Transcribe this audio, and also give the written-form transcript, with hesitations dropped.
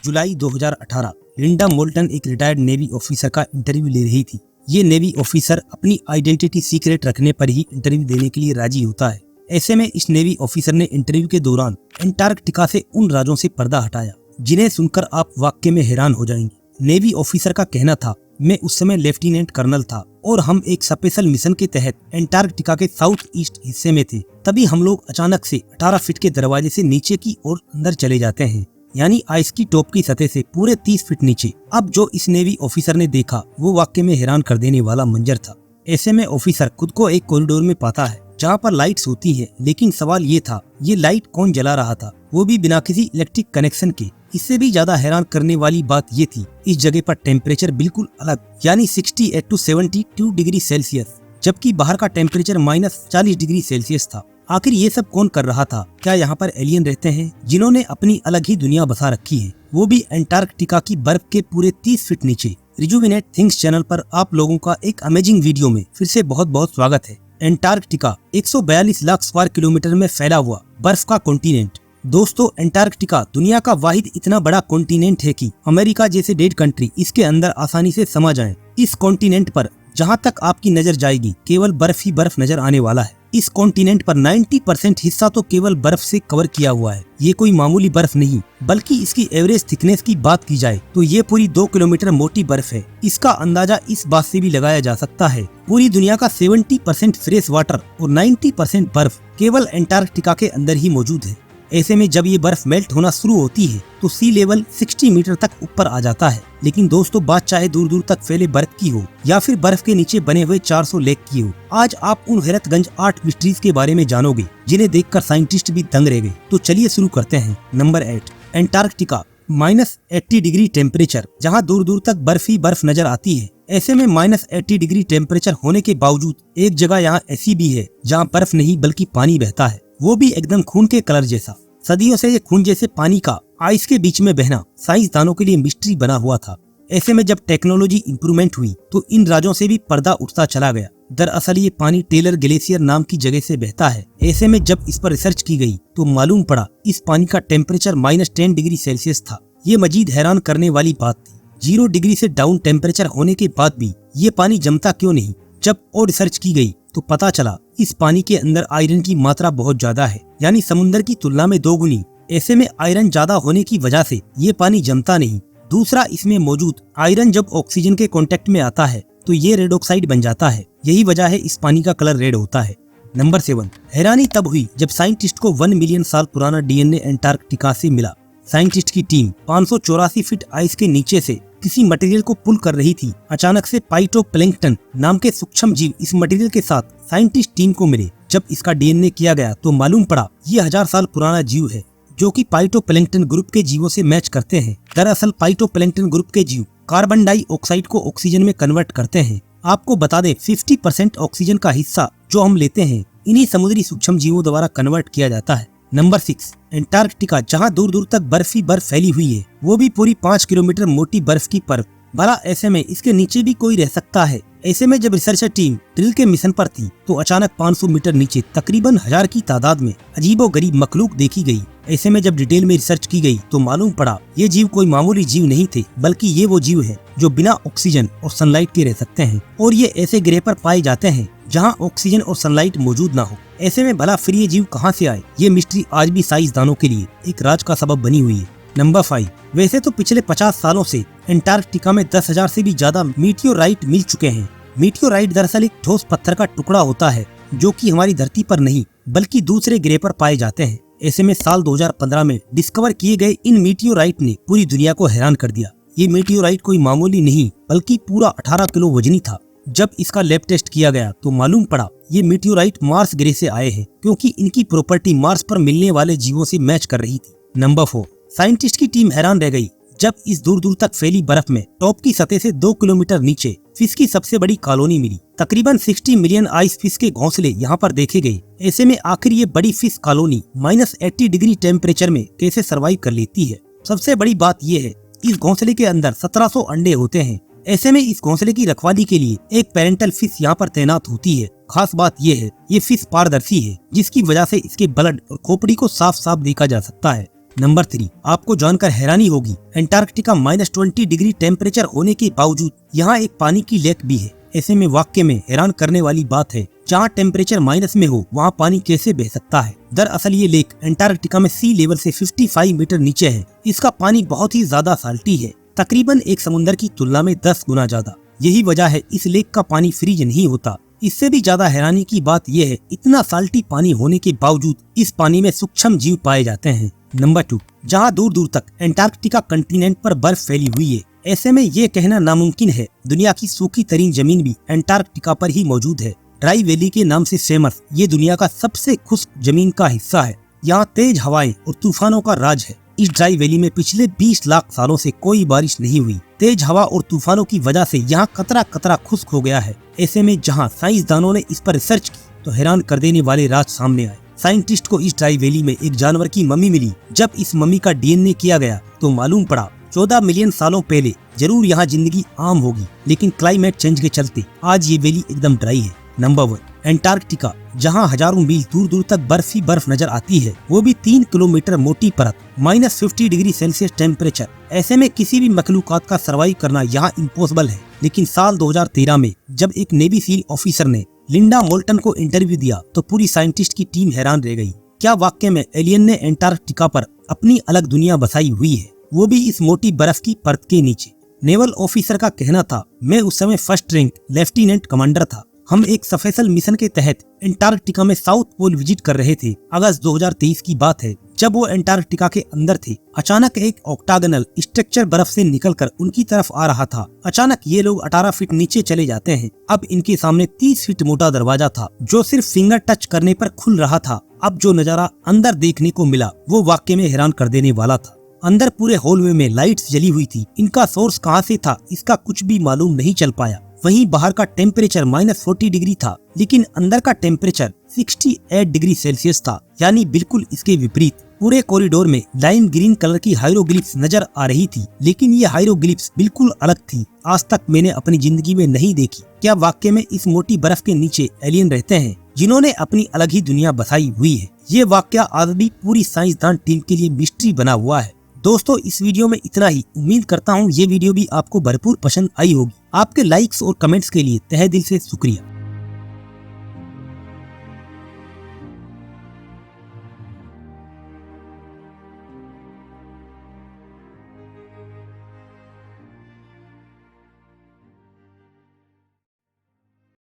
जुलाई 2018 Linda molten एक retired navy officer का interview ले रही थी। ये नेवी ऑफिसर अपनी आइडेंटिटी सीक्रेट रखने पर ही इंटरव्यू देने के लिए राजी होता है। ऐसे में इस नेवी ऑफिसर ने इंटरव्यू के दौरान अंटार्कटिका से उन राज्यों से पर्दा हटाया जिन्हें सुनकर आप वाकई में हैरान हो जाएंगे। नेवी ऑफिसर का कहना था, मैं उस समय लेफ्टिनेंट कर्नल था और हम एक स्पेशल मिशन के तहत अंटार्कटिका के साउथ ईस्ट हिस्से में थे। तभी हम लोग अचानक से 18 फीट के दरवाजे से नीचे की ओर अंदर चले जाते हैं, यानी आइस की टॉप की सतह से पूरे 30 फीट नीचे। अब जो इस नेवी ऑफिसर ने देखा वो वाकई में हैरान कर देने वाला मंजर था। ऐसे में ऑफिसर खुद को एक कॉरिडोर में पाता है जहाँ पर लाइट्स होती है, लेकिन सवाल ये था ये लाइट कौन जला रहा था, वो भी बिना किसी इलेक्ट्रिक कनेक्शन के। इससे भी ज्यादा हैरान करने वाली बात ये थी इस जगह पर टेम्परेचर बिल्कुल अलग, यानी 68 to 72 डिग्री सेल्सियस, जबकि बाहर का टेम्परेचर -40 डिग्री सेल्सियस था। आखिर ये सब कौन कर रहा था? क्या यहाँ पर एलियन रहते हैं जिन्होंने अपनी अलग ही दुनिया बसा रखी है, वो भी अंटार्कटिका की बर्फ के पूरे 30 फीट नीचे? रिजुविनेट थिंग्स चैनल पर आप लोगों का एक अमेजिंग वीडियो में फिर से बहुत बहुत स्वागत है। अंटार्कटिका 142 लाख स्क्वायर किलोमीटर में फैला हुआ बर्फ का कॉन्टिनेंट। दोस्तों, अंटार्कटिका दुनिया का वाहिद इतना बड़ा कॉन्टिनेंट है कि अमेरिका जैसे डेढ़ कंट्री इसके अंदर आसानी से समा जाएं। इस कॉन्टिनेंट पर जहां तक आपकी नजर जाएगी केवल बर्फ ही बर्फ नजर आने वाला है। इस कॉन्टिनेंट पर 90% हिस्सा तो केवल बर्फ से कवर किया हुआ है। ये कोई मामूली बर्फ नहीं, बल्कि इसकी एवरेज थिकनेस की बात की जाए तो ये पूरी 2 किलोमीटर मोटी बर्फ है। इसका अंदाजा इस बात से भी लगाया जा सकता है पूरी दुनिया का 70% फ्रेश वाटर और 90% बर्फ केवल अंटार्कटिका के अंदर ही मौजूद है। ऐसे में जब ये बर्फ मेल्ट होना शुरू होती है तो सी लेवल 60 मीटर तक ऊपर आ जाता है। लेकिन दोस्तों, बात चाहे दूर दूर तक फैले बर्फ की हो या फिर बर्फ के नीचे बने हुए 400 लेक की हो, आज आप उन हैरतगंज 8 मिस्ट्रीज के बारे में जानोगे जिन्हें देखकर साइंटिस्ट भी दंग रह गए। तो चलिए शुरू करते हैं। Number 8, Antarctica. -80 डिग्री टेम्परेचर, जहाँ दूर दूर तक बर्फ ही बर्फ नजर आती है। ऐसे में -80 डिग्री टेम्परेचर होने के बावजूद एक जगह यहाँ ऐसी भी है जहाँ बर्फ नहीं बल्कि पानी बहता है, वो भी एकदम खून के कलर जैसा। सदियों से ये खून जैसे पानी का आइस के बीच में बहना साइंसदानों के लिए मिस्ट्री बना हुआ था। ऐसे में जब टेक्नोलॉजी इंप्रूवमेंट हुई तो इन राज्यों से भी पर्दा उठता चला गया। दरअसल ये पानी टेलर ग्लेशियर नाम की जगह से बहता है। ऐसे में जब इस पर रिसर्च की गई तो मालूम पड़ा इस पानी का टेम्परेचर -10 डिग्री सेल्सियस था। ये मजीद हैरान करने वाली बात थी। 0 डिग्री से डाउन टेम्परेचर होने के बाद भी ये पानी जमता क्यों नहीं? जब और रिसर्च की गई तो पता चला इस पानी के अंदर आयरन की मात्रा बहुत ज्यादा है, यानी समुद्र की तुलना में 2 गुनी। ऐसे में आयरन ज्यादा होने की वजह से ये पानी जमता नहीं। दूसरा, इसमें मौजूद आयरन जब ऑक्सीजन के कांटेक्ट में आता है तो ये रेड ऑक्साइड बन जाता है। यही वजह है इस पानी का कलर रेड होता है। नंबर 7, हैरानी तब हुई जब साइंटिस्ट को 1 मिलियन साल पुराना डीएनए अंटार्कटिका से मिला। साइंटिस्ट की टीम 584 फीट आइस के नीचे से किसी मटेरियल को पुल कर रही थी। अचानक से फाइटोप्लैंक्टन नाम के सूक्ष्म जीव इस मटेरियल के साथ साइंटिस्ट टीम को मिले। जब इसका डीएनए किया गया तो मालूम पड़ा ये 1000 साल पुराना जीव है जो कि फाइटोप्लैंक्टन ग्रुप के जीवों से मैच करते हैं। दरअसल फाइटोप्लैंक्टन ग्रुप के जीव कार्बन डाइऑक्साइड को ऑक्सीजन में कन्वर्ट करते हैं। आपको बता दें 50% ऑक्सीजन का हिस्सा जो हम लेते हैं इन्हीं समुद्री सूक्ष्म जीवों द्वारा कन्वर्ट किया जाता है। नंबर 6, अंटार्कटिका, जहाँ दूर दूर तक बर्फ ही बर्फ फैली हुई है, वो भी पूरी 5 किलोमीटर मोटी बर्फ की परत। भला ऐसे में इसके नीचे भी कोई रह सकता है? ऐसे में जब रिसर्चर टीम ड्रिल के मिशन पर थी तो अचानक 500 मीटर नीचे तकरीबन 1000 की तादाद में अजीबोगरीब मखलूक देखी गई। ऐसे में जब डिटेल में रिसर्च की गई तो मालूम पड़ा ये जीव कोई मामूली जीव नहीं थे, बल्कि ये वो जीव है जो बिना ऑक्सीजन और सनलाइट के रह सकते हैं। और ये ऐसे ग्रह पर पाए जाते हैं जहाँ ऑक्सीजन और सनलाइट मौजूद ना हो। ऐसे में भला फिर ये जीव कहाँ से आए? ये मिस्ट्री आज भी साइंसदानों के लिए एक राज का सबब बनी हुई है। नंबर 5, वैसे तो पिछले 50 सालों से अंटार्कटिका में 10,000 से भी ज्यादा मीटियोराइट मिल चुके हैं। मीटियोराइट दरअसल एक ठोस पत्थर का टुकड़ा होता है जो कि हमारी धरती पर नहीं बल्कि दूसरे ग्रह पर पाए जाते हैं। ऐसे में साल 2015 में डिस्कवर किए गए इन मीटियोराइट ने पूरी दुनिया को हैरान कर दिया। ये मीटियोराइट कोई मामूली नहीं बल्कि पूरा 18 किलो वजनी था। जब इसका लैब टेस्ट किया गया तो मालूम पड़ा ये मीटियोराइट मार्स ग्रह से आए हैं, क्योंकि इनकी प्रॉपर्टी मार्स पर मिलने वाले जीवों से मैच कर रही थी। नंबर 4, साइंटिस्ट की टीम हैरान रह गई जब इस दूर दूर तक फैली बर्फ में टॉप की सतह से 2 किलोमीटर नीचे फिश की सबसे बड़ी कॉलोनी मिली। तकरीबन 60 मिलियन आइस फिश के घोंसले यहाँ पर देखे गए। ऐसे में आखिर ये बड़ी फिश कॉलोनी -80 डिग्री टेम्परेचर में कैसे सर्वाइव कर लेती है? सबसे बड़ी बात ये है इस घोंसले के अंदर 1700 अंडे होते हैं। ऐसे में इस घोंसले की रखवाली के लिए एक पेरेंटल फिश यहाँ पर तैनात होती है। खास बात ये है ये फिश पारदर्शी है, जिसकी वजह से इसके ब्लड और खोपड़ी को साफ साफ देखा जा सकता है। नंबर 3, आपको जानकर हैरानी होगी, अंटार्कटिका -20 डिग्री टेम्परेचर होने के बावजूद यहाँ एक पानी की लेक भी है। ऐसे में वाकई में हैरान करने वाली बात है, जहाँ टेम्परेचर माइनस में हो वहाँ पानी कैसे बह सकता है। दरअसल ये लेक अंटार्कटिका में सी लेवल से 55 मीटर नीचे है। इसका पानी बहुत ही ज्यादा साल्टी है, तकरीबन एक समुद्र की तुलना में 10 गुना ज्यादा। यही वजह है इस लेक का पानी फ्रीज नहीं होता। इससे भी ज्यादा हैरानी की बात यह है, इतना साल्टी पानी होने के बावजूद इस पानी में सूक्ष्म जीव पाए जाते हैं। नंबर 2, जहाँ दूर दूर तक अंटार्कटिका कंटिनेंट पर बर्फ फैली हुई है। ऐसे में ये कहना नामुमकिन है, दुनिया की सूखी तरीन जमीन भी अंटार्कटिका पर ही मौजूद है। ड्राई वैली के नाम से फेमस ये दुनिया का सबसे खुश्क जमीन का हिस्सा है। यहाँ तेज हवाएं और तूफानों का राज है। इस ड्राई वैली में पिछले 20 लाख सालों से कोई बारिश नहीं हुई। तेज हवा और तूफानों की वजह से यहाँ कतरा कतरा खुश्क हो गया है। ऐसे में जहाँ साइंसदानों ने इस पर रिसर्च की तो हैरान कर देने वाले राज सामने आए। साइंटिस्ट को इस ड्राई वैली में एक जानवर की मम्मी मिली। जब इस मम्मी का डीएनए किया गया तो मालूम पड़ा 14 मिलियन सालों पहले जरूर यहाँ जिंदगी आम होगी, लेकिन क्लाइमेट चेंज के चलते आज ये वैली एकदम ड्राई है। नंबर 1, अंटार्कटिका, जहाँ हजारों मील दूर दूर तक बर्फ ही बर्फ नजर आती है, वो भी 3 किलोमीटर मोटी परत, -50 डिग्री सेल्सियस टेम्परेचर। ऐसे में किसी भी मखलूकात का सर्वाइव करना यहाँ इम्पॉसिबल है। लेकिन साल 2013 में जब एक नेवी सील ऑफिसर ने लिंडा मोल्टन को इंटरव्यू दिया तो पूरी साइंटिस्ट की टीम हैरान रह गई। क्या वाकई में एलियन ने अंटार्कटिका पर अपनी अलग दुनिया बसाई हुई है, वो भी इस मोटी बर्फ की परत के नीचे। नेवल ऑफिसर का कहना था, मैं उस समय फर्स्ट रैंक लेफ्टिनेंट कमांडर था। हम एक स्पेशल मिशन के तहत अंटार्कटिका में साउथ पोल विजिट कर रहे थे। अगस्त 2023 की बात है, जब वो अंटार्कटिका के अंदर थे। अचानक एक ऑक्टागोनल स्ट्रक्चर बर्फ से निकलकर उनकी तरफ आ रहा था। अचानक ये लोग 18 फीट नीचे चले जाते हैं। अब इनके सामने 30 फीट मोटा दरवाजा था, जो सिर्फ फिंगर टच करने पर खुल रहा था। अब जो नजारा अंदर देखने को मिला वो वाकई में हैरान कर देने वाला था। अंदर पूरे हॉलवे में लाइट्स जली हुई थी। इनका सोर्स कहां से था इसका कुछ भी मालूम नहीं चल पाया। वहीं बाहर का टेम्परेचर -40 डिग्री था, लेकिन अंदर का टेम्परेचर 68 डिग्री सेल्सियस था, यानी बिल्कुल इसके विपरीत। पूरे कॉरिडोर में लाइम ग्रीन कलर की हाइरोग्लिफ्स नजर आ रही थी, लेकिन ये हाइरोग्लिफ्स बिल्कुल अलग थी। आज तक मैंने अपनी जिंदगी में नहीं देखी। क्या वाकई में इस मोटी बर्फ के नीचे एलियन रहते हैं, जिन्होंने अपनी अलग ही दुनिया बसाई हुई है? ये वाकया आज भी पूरी साइंसदान टीम के लिए मिस्ट्री बना हुआ है। दोस्तों, इस वीडियो में इतना ही। उम्मीद करता हूँ ये वीडियो भी आपको भरपूर पसंद आई होगी। आपके लाइक्स और कमेंट्स के लिए तहे दिल से शुक्रिया।